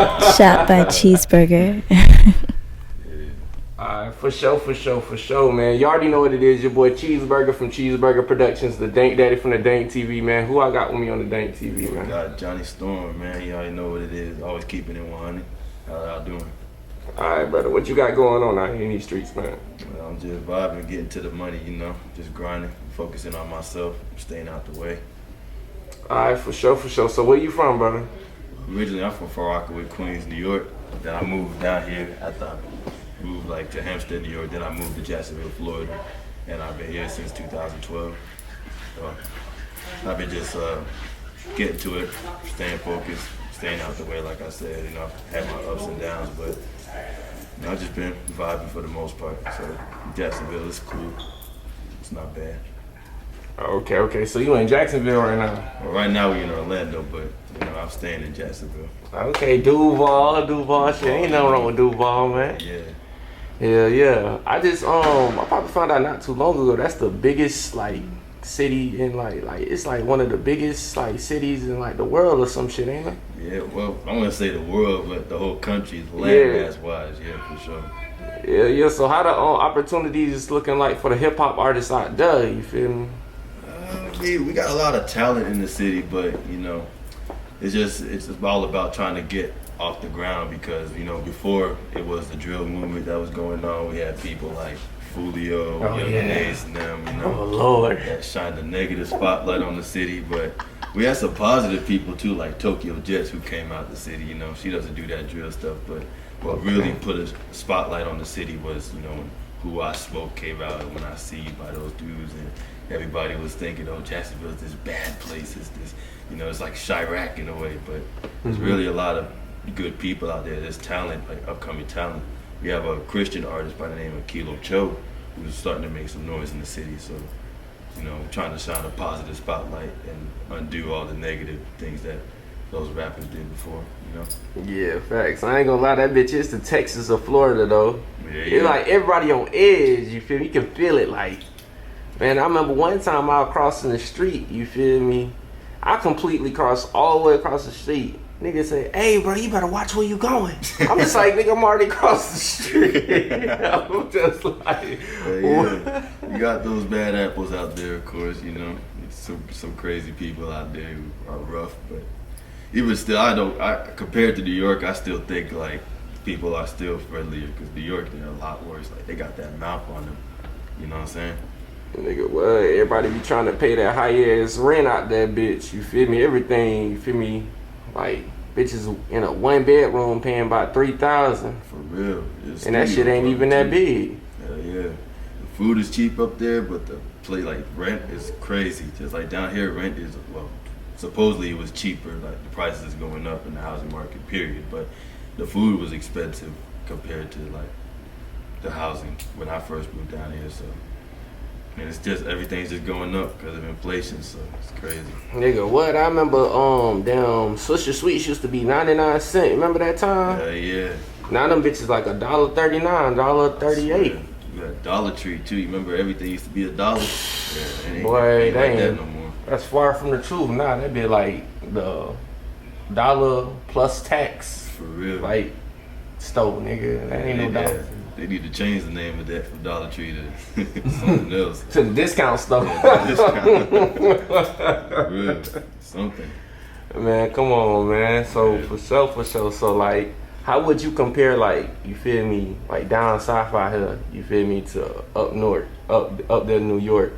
Shot by Cheeseburger. Alright, for sure, man. You already know what it is. Your boy Chesseburger from Chesseburger Productions, the Dank Daddy from the Dank TV, man. Who I got with me on the Dank TV, man? Got Johnny Storm, man. You already know what it is. Always keeping it 100. How y'all doing? Alright, brother. What you got going on out here in these streets, man? Well, I'm just vibing, getting to the money, you know. Just grinding, focusing on myself, staying out the way. Alright, for sure. So where you from, brother? Originally, I'm from Far Rockaway, Queens, New York. Then I moved down here after I moved to Hempstead, New York. Then I moved to Jacksonville, Florida. And I've been here since 2012. So I've been just getting to it, staying focused, staying out the way, like I said. You know, had my ups and downs, but you know, I've just been vibing for the most part. So Jacksonville is cool. It's not bad. Okay. So you in Jacksonville right now? Well, right now we're in Orlando, but you know, I'm staying in Jacksonville. Okay, Duval shit. Ain't nothing wrong with Duval, man. Yeah. I probably found out not too long ago that's the biggest like city in like it's like one of the biggest like cities in like the world or some shit, ain't it? Yeah, well, I'm gonna say the world, but the whole country, landmass wise, yeah, for sure. Yeah. So how the opportunities looking like for the hip hop artists out there? You feel me? We got a lot of talent in the city, but you know, it's just all about trying to get off the ground because you know before it was the drill movement that was going on. We had people like Fulio, Young Ace, and them, you know, Lord, that shined a negative spotlight on the city. But we had some positive people too, like Tokyo Jets, who came out the city. You know, she doesn't do that drill stuff, but what really put a spotlight on the city was, you know, when Who I Smoke came out and When I See You by those dudes, and everybody was thinking, oh, Jacksonville's this bad place. It's this, you know, it's like Chirac in a way, but there's really a lot of good people out there. There's talent, like upcoming talent. We have a Christian artist by the name of Kilo Cho who's starting to make some noise in the city. So, you know, trying to shine a positive spotlight and undo all the negative things that those rappers did before, you know? Yeah, facts. I ain't gonna lie, that bitch is the Texas or Florida though. Yeah. It's like everybody on edge, you feel me? You can feel it like, man, I remember one time I was crossing the street, you feel me? I completely crossed all the way across the street. Nigga say, hey bro, you better watch where you going. I'm just like, nigga, I'm already across the street. I'm just like, yeah. You got those bad apples out there, of course, you know. Some crazy people out there who are rough, but even still, compared to New York, I still think like people are still friendlier because New York, they're a lot worse. Like they got that mouth on them, you know what I'm saying? Nigga, well, everybody be trying to pay that high ass rent out that bitch. You feel me? Everything, you feel me? Like bitches in a 1 bedroom paying about $3,000. For real. And that shit ain't even that big. Hell yeah. The food is cheap up there, but the rent is crazy. Just like down here, rent is, well, supposedly it was cheaper. Like the prices is going up in the housing market, period. But the food was expensive compared to like the housing when I first moved down here. So. And it's just everything's just going up because of inflation, so it's crazy. Nigga, what? I remember damn Swisher Sweets used to be 99 cents. Remember that time? Yeah. Now them bitches like $1.39, $1.38. You got Dollar Tree too. You remember everything used to be $1. Yeah, it boy, ain't like that no more. That's far from the truth. Nah, that be like the dollar plus tax. For real. Like stole, nigga. That ain't no dollar. They need to change the name of that from Dollar Tree to something else. To the discount stuff. Yeah, discount. Real. Something. Man, come on, man. So yeah. for sure. So like, how would you compare like, you feel me, like down south out here, you feel me, to up north, up there in New York?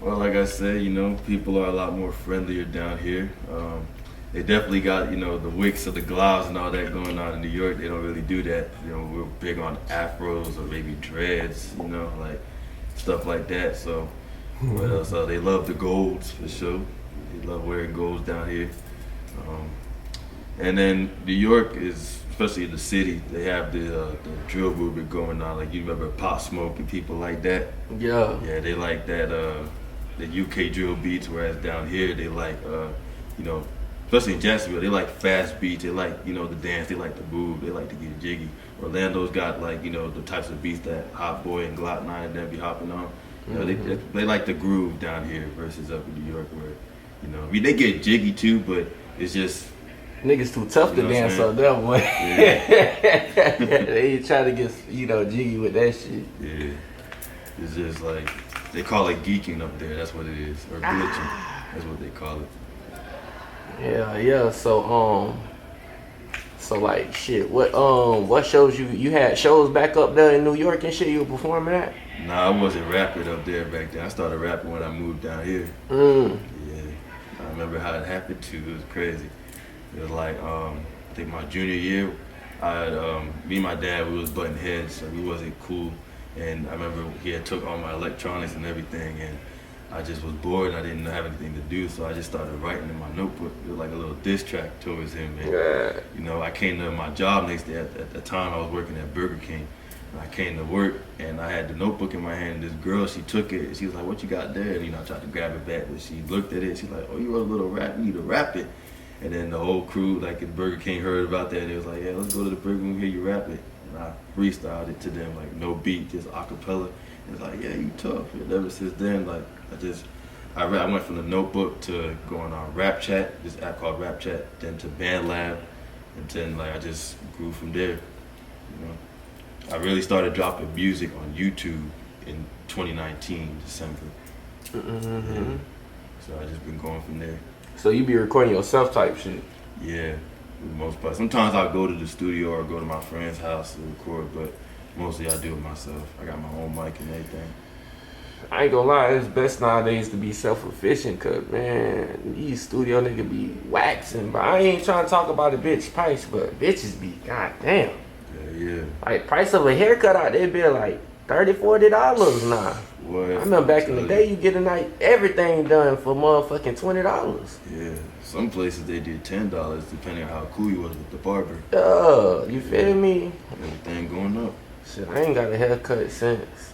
Well, like I said, you know, people are a lot more friendlier down here. They definitely got, you know, the wicks of the gloves and all that going on in New York. They don't really do that. You know, we're big on afros or maybe dreads, you know, like stuff like that. So, what else? They love the golds for sure. They love wearing golds down here. And then New York is, especially in the city, they have the drill movement going on. Like you remember Pop Smoke and people like that. Yeah. Yeah, they like that the UK drill beats, whereas down here they like you know. Especially in Jacksonville, they like fast beats, they like, you know, the dance, they like to move, they like to get jiggy. Orlando's got like, you know, the types of beats that Hot Boy and Glock 9 and them be hopping on. You know, they like the groove down here versus up in New York where, you know, I mean, they get jiggy too, but it's just, Niggas too tough to You know what I'm dance saying? on that one. Yeah. They try to get, jiggy with that shit. Yeah. It's just like, they call it geeking up there. That's what it is. Or glitching. That's what they call it. Yeah. So like shit. What shows you had shows back up there in New York and shit you were performing at? Nah, I wasn't rapping up there back then. I started rapping when I moved down here. Mm. Yeah. I remember how it happened too. It was crazy. It was like, I think my junior year, I had, me and my dad, we was butting heads, so we wasn't cool. And I remember he had took all my electronics and everything, and I just was bored and I didn't have anything to do, so I just started writing in my notebook. It was like a little diss track towards him. And, you know, I came to my job next day. At the time, I was working at Burger King. And I came to work and I had the notebook in my hand. This girl, she took it and she was like, "What you got there?" And, I tried to grab it back, but she looked at it. She's like, "Oh, you wrote a little rap. You need to rap it." And then the whole crew, like at Burger King, heard about that. And it was like, "Yeah, let's go to the Burger King, hear you rap it." And I freestyled it to them, like no beat, just acapella. It's like, "Yeah, you tough." And ever since then, like I went from the notebook to going on Rap Chat, this app called Rap Chat, then to Band Lab, and then like I just grew from there. I really started dropping music on YouTube in 2019, December. Mm-hmm. Yeah. So I just been going from there. So you be recording yourself type shit? Yeah, for the most part. Sometimes I'll go to the studio or go to my friend's house to record, but mostly I do it myself. I got my own mic and everything. I ain't gonna lie, it's best nowadays to be self-efficient, cause man, these studio niggas be waxing, but I ain't trying to talk about the bitch price, but bitches be goddamn. Yeah. Like price of a haircut out there be like $30-$40 now. What? I remember back in the day you get a night everything done for motherfucking $20. Yeah. Some places they did $10 depending on how cool you was with the barber. You feel me? Everything going up. Shit, I ain't got a haircut since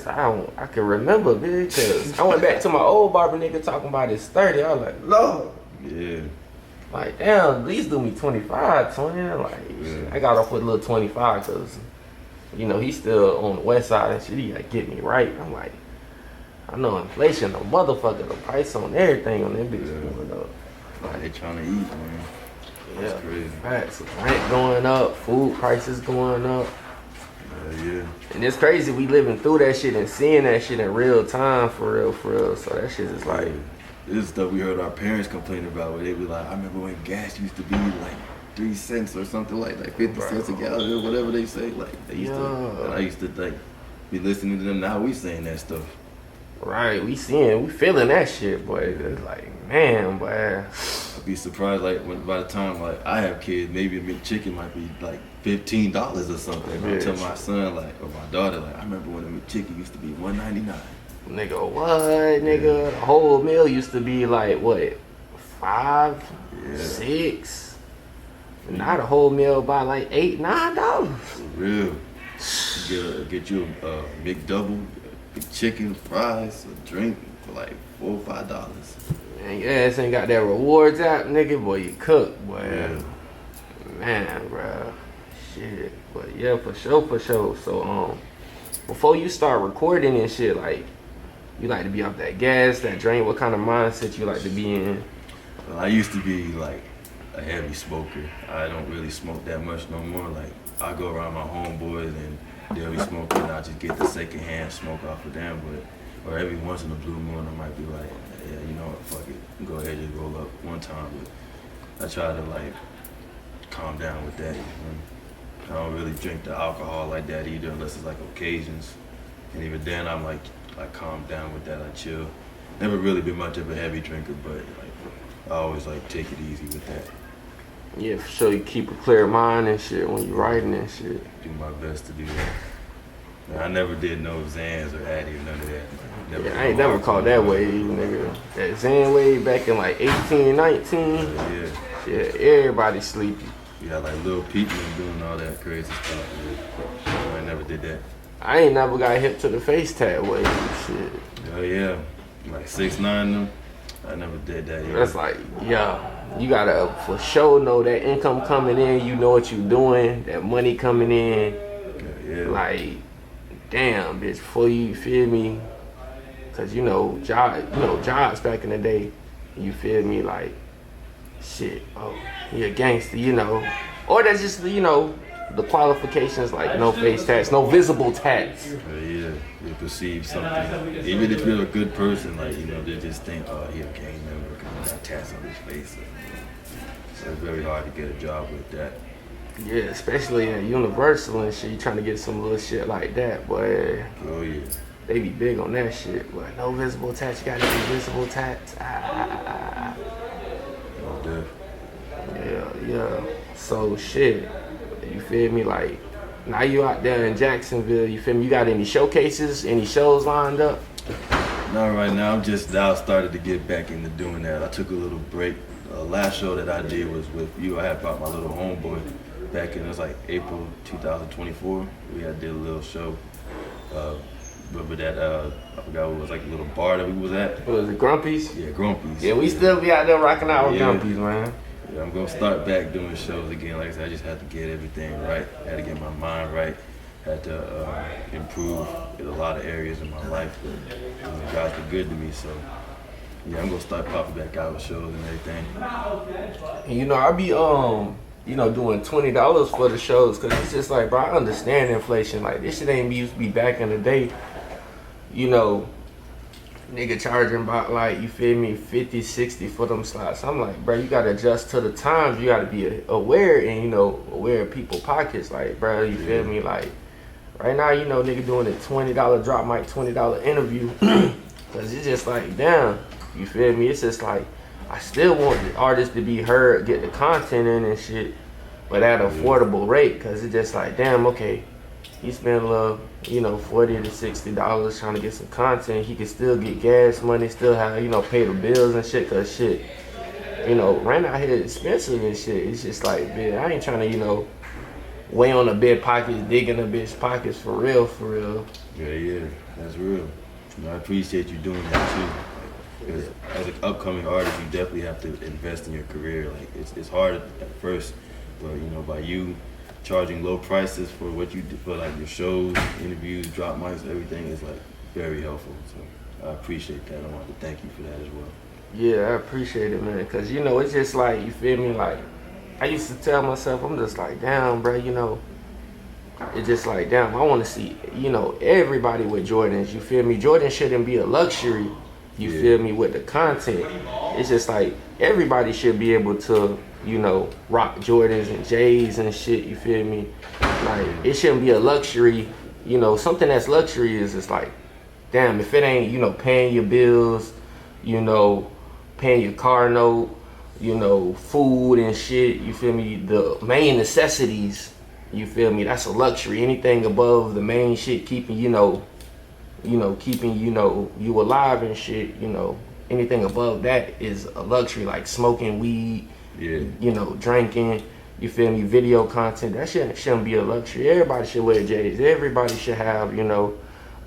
I can remember, bitch, cause I went back to my old barber nigga talking about his 30. I was like, Lord. Yeah. Like, damn, at least do me 25, 20. Like, shit, I got off with a little 25 cause, he's still on the west side and shit. He gotta get me right. I'm like, I know inflation, the motherfucker, the price on everything on that bitch going up. Like they trying to eat, man. That's crazy. Facts. Rent going up, food prices going up. Yeah. And it's crazy we living through that shit and seeing that shit in real time for real. So that shit is like, this is stuff we heard our parents complain about where they be like, I remember when gas used to be like 3 cents or something like 50 cents a gallon or whatever they say. Like they used to, and I used to like be listening to them. Now we saying that stuff. Right, we feeling that shit, boy. It's like, man, boy. I'd be surprised like when by the time like I have kids, maybe a McChicken might be like $15 or something. And I tell my son like or my daughter like, I remember when a McChicken used to be $1.99. Nigga, what? Nigga, the whole meal used to be like what, $5, $6. Now the whole meal by like $8, $9. For real. Get you a McDouble, chicken, fries, a drink for like $4 or $5. Man, your ass ain't got that rewards app, nigga. Boy, you cook, boy. Yeah. Man, bro. Shit. But yeah, for sure. So, before you start recording and shit, like, you like to be off that gas, that drink? What kind of mindset you like to be in? Well, I used to be like a heavy smoker. I don't really smoke that much no more. Like, I go around my homeboys and they'll be smoking and I just get the secondhand smoke off of them. Or every once in a blue moon, I might be like, yeah, you know what, fuck it. Go ahead and roll up one time. But I try to like calm down with that. I don't really drink the alcohol like that either unless it's like occasions. And even then, I'm like, I calm down with that. I chill. Never really been much of a heavy drinker, but like I always like take it easy with that. Yeah, for sure. You keep a clear mind and shit when you writing and shit. Do my best to do that. I never did no Zans or Addy or none of that. I ain't never caught that wave, nigga. That Zan wave back in like 18, 19. Yeah, everybody sleepy. Yeah, like Lil Peep and doing all that crazy stuff. Yeah. I never did that. I ain't never got hip to the face tat wave and shit. Oh yeah, like 6ix9ine them. I never did that. Yeah. That's like, you gotta for sure know that income coming in. You know what you doing. That money coming in. Yeah. Like, damn, bitch. Before you feel me, cause jobs back in the day. You feel me? Like, shit, oh, he a gangster, you know. Or that's just, you know, the qualifications like no face tats, no visible tats. Yeah, you perceive something. Even if you're a good person, like, you know, they just think, oh, he a gang member because he got tats on his face. So it's very hard to get a job with that. Yeah, especially in Universal and shit, you trying to get some little shit like that, boy. Oh, yeah. They be big on that shit, but no visible tats, you gotta be visible tats. No, Yeah. So shit, you feel me? Like, now you out there in Jacksonville, you feel me? You got any showcases, any shows lined up? not right now. I'm just now started to get back into doing that. I took a little break. Last show that I did was with you. I had brought my little homeboy back in, it was like April 2024. We had did a little show. Remember that, I forgot what it was, like a little bar that we was at. Was it Grumpy's? Yeah, Grumpy's. Yeah, we still be out there rocking out with Grumpy's, man. Yeah, I'm gonna start back doing shows again. Like I said, I just had to get everything right. Had to get my mind right. Had to improve in a lot of areas in my life. But God's been good to me, so yeah, I'm gonna start popping back out with shows and everything. And you know, I be you know, doing $20 for the shows, cause it's just like, bro, I understand inflation. Like, this shit ain't used to be back in the day. You know, nigga charging about, like, you feel me, 50, 60 for them slots. I'm like, bro, you gotta adjust to the times. You gotta be aware and, you know, aware of people's pockets. Like, bro, you feel me? Like, right now, you know, nigga doing a $20 drop mic, $20 interview. Cause it's just like, damn, you feel me? It's just like, I still want the artists to be heard, get the content in and shit, but at an affordable rate. Cause it's just like, damn, okay, he spent a little, you know, $40 to $60 trying to get some content. He can still get gas money, still have, you know, pay the bills and shit. Cause shit, you know, rent out here is expensive and shit. It's just like, man, I ain't trying to, you know, weigh on the big pockets, digging the bitch pockets for real, for real. Yeah, that's real. You know, I appreciate you doing that too. Because as an upcoming artist, you definitely have to invest in your career. Like, it's hard at first, but you know, by you charging low prices for what you do, for like your shows, interviews, drop mics, everything is like very helpful. So I appreciate that. I want to thank you for that as well. Yeah, I appreciate it, man. Cause you know, it's just like, you feel me? Like, I used to tell myself, I'm just like, damn, bro, you know, it's just like, damn, I want to see, you know, everybody with Jordans. You feel me? Jordan shouldn't be a luxury. You feel me, with the content. It's just like, everybody should be able to, you know, rock Jordans and J's and shit, you feel me? Like, it shouldn't be a luxury, you know, something that's luxury is just like, damn, if it ain't, you know, paying your bills, you know, paying your car note, you know, food and shit, you feel me? The main necessities, you feel me? That's a luxury. Anything above the main shit keeping, keeping, you alive and shit, you know, anything above that is a luxury, like smoking weed, you know, drinking, you feel me, video content, that shouldn't be a luxury. Everybody should wear J's. Everybody should have, you know,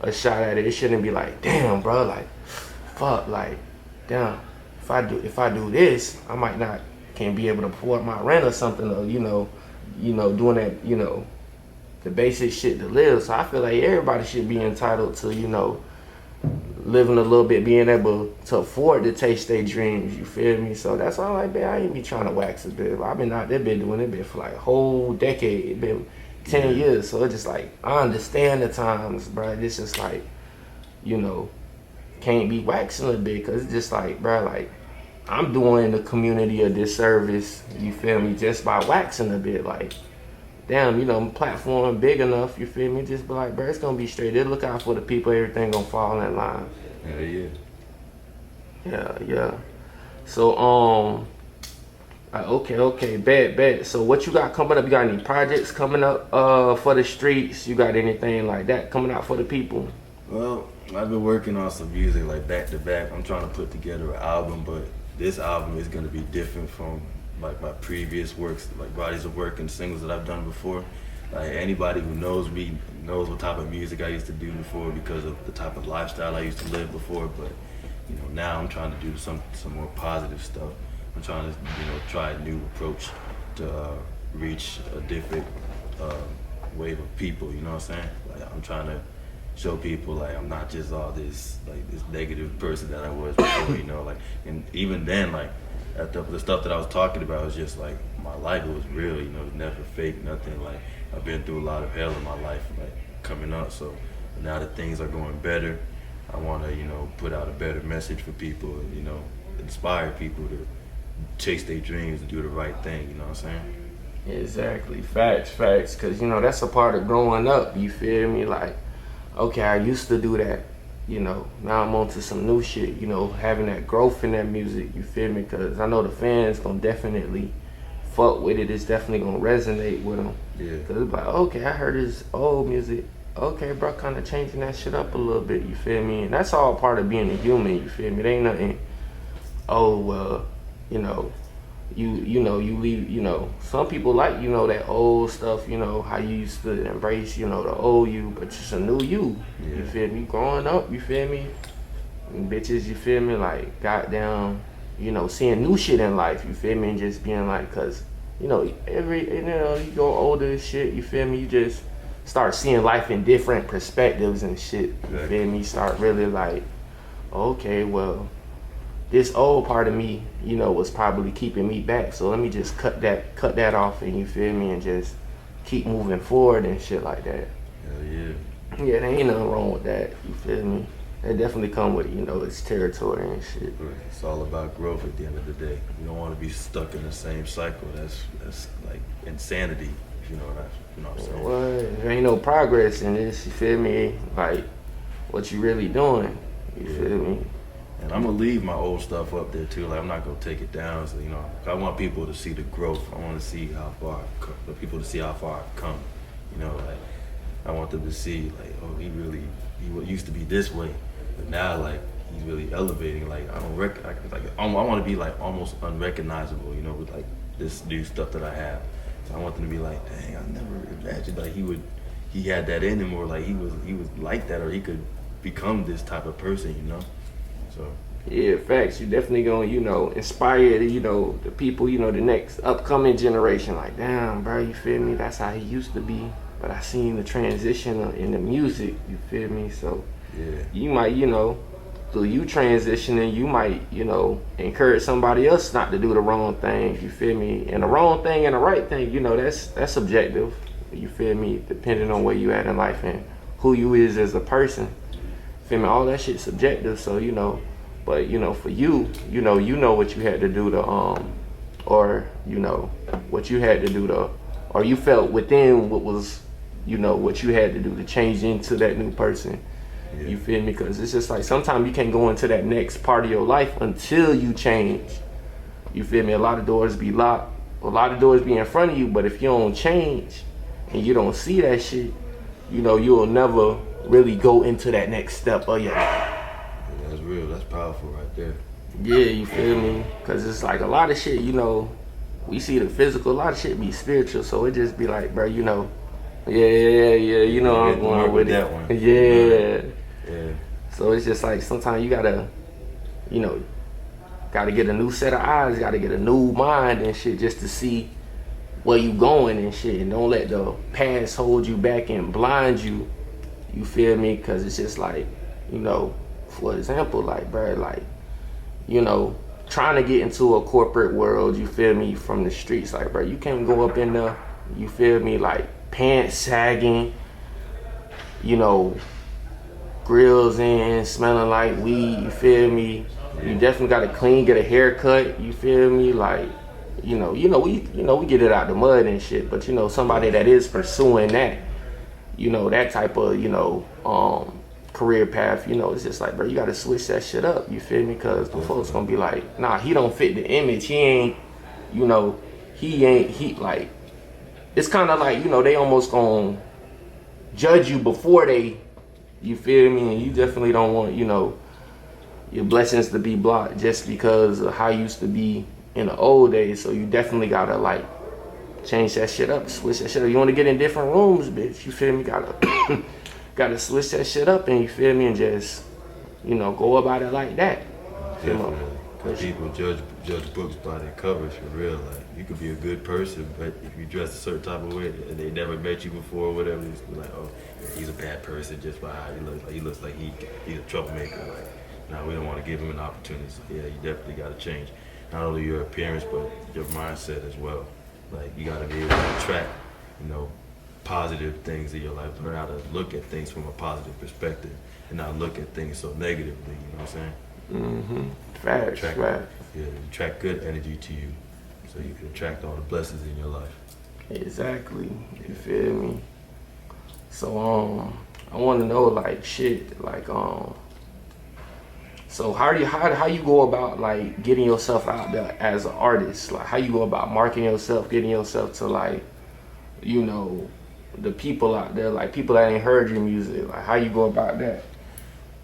a shot at it. It shouldn't be like, damn, bro, like, fuck, like, damn, if I do this, I might not, can't be able to afford my rent or something, or, you know, doing that, you know, the basic shit to live. So I feel like everybody should be entitled to, you know, living a little bit, being able to afford to taste their dreams, you feel me? So that's all like, man, I ain't be trying to wax a bit. I've been out there, been doing it bit for like a whole decade, it been 10 years. So it's just like, I understand the times, bro. It's just like, you know, can't be waxing a bit, cause it's just like, bro, like, I'm doing the community a disservice, you feel me, just by waxing a bit. Like, damn, you know, platform big enough, you feel me? Just be like, bro, it's gonna be straight. They'll look out for the people, everything gonna fall in line. Yeah. So, okay, bet. So what you got coming up? You got any projects coming up for the streets? You got anything like that coming out for the people? Well, I've been working on some music like back to back. I'm trying to put together an album, but this album is gonna be different from like my previous works, like bodies of work and singles that I've done before. Like, anybody who knows me knows what type of music I used to do before because of the type of lifestyle I used to live before. But you know, now I'm trying to do some more positive stuff. I'm trying to, you know, try a new approach to reach a different wave of people. You know what I'm saying? Like, I'm trying to show people like I'm not just all this like this negative person that I was before. You know, like, and even then, like, the stuff that I was talking about was just like my life. It was real, you know, it was never fake, nothing. Like I've been through a lot of hell in my life, like coming up. So now that things are going better, I want to, you know, put out a better message for people, you know, inspire people to chase their dreams and do the right thing. You know what I'm saying? Exactly, facts, because you know that's a part of growing up. You feel me? Like, okay, I used to do that, you know. Now I'm on to some new shit. You know, having that growth in that music. You feel me? Because I know the fans gonna definitely fuck with it. It's definitely gonna resonate with them. Yeah. Cause it's like, okay, I heard his old music. Okay, bro, kind of changing that shit up a little bit. You feel me? And that's all part of being a human. You feel me? It ain't nothing. Oh well, you know. You know, you leave, you know, some people like, you know, that old stuff, you know, how you used to embrace, you know, the old you, but it's a new you. Yeah. You feel me? Growing up, you feel me? And bitches, you feel me? Like, goddamn, you know, seeing new shit in life, you feel me? And just being like, cause, you know, you know, you go older and shit, you feel me? You just start seeing life in different perspectives and shit. You feel me? Start really like, okay, well, this old part of me, you know, was probably keeping me back. So let me just cut that off, and you feel me, and just keep moving forward and shit like that. Hell yeah. Yeah, there ain't nothing wrong with that. You feel me? That definitely come with, you know, its territory and shit. It's all about growth at the end of the day. You don't want to be stuck in the same cycle. That's like insanity. If you know what I'm saying? Well, there ain't no progress in this. You feel me? Like what you really doing? You feel me? And I'm gonna leave my old stuff up there too. Like I'm not gonna take it down. So you know, I want people to see the growth. I want to see how far people to see how far I've come. You know, like I want them to see like, oh, he used to be this way, but now like he's really elevating. Like I want to be like almost unrecognizable. You know, with like this new stuff that I have. So I want them to be like, dang, I never imagined like he had that in him, or like he was like that, or he could become this type of person. You know. So. Yeah, facts. You definitely gonna, you know, inspire, you know, the people, you know, the next upcoming generation. Like, damn, bro, you feel me? That's how he used to be. But I seen the transition in the music. You feel me? So yeah, you might, you know, through you transitioning, you might, you know, encourage somebody else not to do the wrong thing. You feel me? And the wrong thing and the right thing, you know, that's subjective. You feel me? Depending on where you at in life and who you is as a person. Feel me? All that shit's subjective, so you know, but you know, for you, you know what you had to do to or you know what you had to do to, or you felt within what was, you know, what you had to do to change into that new person. Yeah. You feel me? Because it's just like sometimes you can't go into that next part of your life until you change. You feel me? A lot of doors be locked, a lot of doors be in front of you, but if you don't change and you don't see that shit, you know, you'll never really go into that next step of your life. Yeah, that's real. That's powerful right there. Yeah, you feel me? Because it's like a lot of shit, you know, we see the physical, a lot of shit be spiritual, so it just be like, bro, you know, yeah, you know, I'm going with that it. one. Yeah. So it's just like sometimes you gotta, you know, gotta get a new set of eyes, gotta get a new mind and shit just to see where you going and shit. And don't let the past hold you back and blind you. You feel me? Because it's just like, you know, for example, like, bro, like, you know, trying to get into a corporate world, you feel me, from the streets. Like, bro, you can't go up in there, you feel me, like, pants sagging, you know, grills in, smelling like weed, you feel me? You definitely got to clean, get a haircut, you feel me? Like, we get it out the mud and shit, but, you know, somebody that is pursuing that, you know, that type of, you know, career path, you know, it's just like, bro, you got to switch that shit up, you feel me? Because the folks gonna be like, nah, he don't fit the image, he ain't, you know, he like, it's kind of like, you know, they almost gonna judge you before they, you feel me? And you definitely don't want, you know, your blessings to be blocked just because of how you used to be in the old days. So you definitely gotta like change that shit up, switch that shit up. You want to get in different rooms, bitch, you feel me? Gotta switch that shit up, and you feel me, and just, you know, go about it like that. Definitely. Because people judge books by their covers, for real. Like, you could be a good person, but if you dress a certain type of way and they never met you before or whatever, it's like, oh, he's a bad person just by how he looks. Like, he looks like he's a troublemaker. Like, no, we don't want to give him an opportunity. So, yeah, you definitely got to change. not only your appearance but your mindset as well. Like you gotta be able to attract, you know, positive things in your life. Learn how to look at things from a positive perspective and not look at things so negatively. You know what I'm saying? Facts. Yeah, attract good energy to you, so you can attract all the blessings in your life. Exactly. You feel me? So I want to know like shit like so how you go about like getting yourself out there as an artist? Like how you go about marketing yourself, getting yourself to like, you know, the people out there, like people that ain't heard your music. Like how you go about that?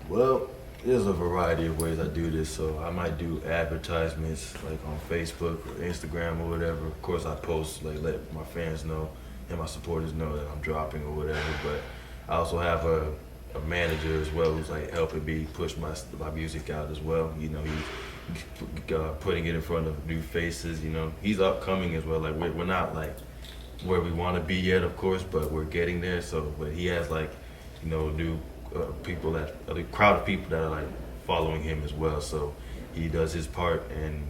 Well, there's a variety of ways I do this. So I might do advertisements like on Facebook or Instagram or whatever. Of course, I post, like let my fans know and my supporters know that I'm dropping or whatever. But I also have a manager as well who's like helping me push my music out as well. You know, he's putting it in front of new faces. You know, he's upcoming as well. Like we're not like where we want to be yet, of course, but we're getting there. So, but he has like, you know, new people that a crowd of people that are like following him as well. So he does his part, and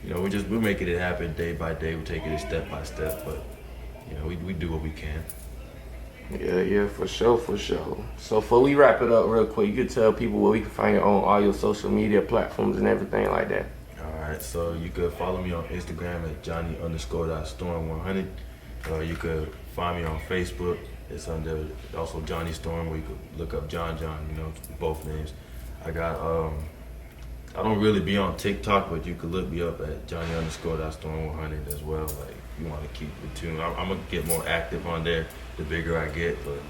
you know, we're making it happen day by day. We're taking it step by step, but you know, we do what we can. Yeah, for sure. So before we wrap it up real quick, you could tell people where we can find you on all your social media platforms and everything like that. Alright, so you could follow me on Instagram at Johnny_storm100. You could find me on Facebook. It's under also Johnny Storm, where you could look up John, you know, both names. I got I don't really be on TikTok, but you could look me up at Johnny_storm100 as well. Like you want to keep in tune. I'm gonna get more active on there the bigger I get, but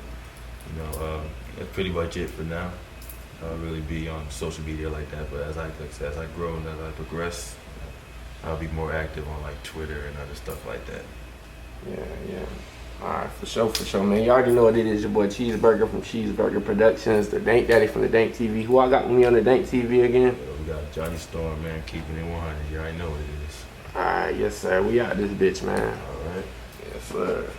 you know, that's pretty much it for now. I don't really be on social media like that, but as I grow and as I progress, I'll be more active on like Twitter and other stuff like that. Yeah. Alright, for sure, man. You already know what it is. Your boy Chesseburger from Chesseburger Productions, the Dank Daddy from the Dank TV. Who I got with me on the Dank TV again? We got Johnny Storm, man, keeping it 100. You already know what it is. Alright, yes sir. We out this bitch, man. Alright. Yes sir.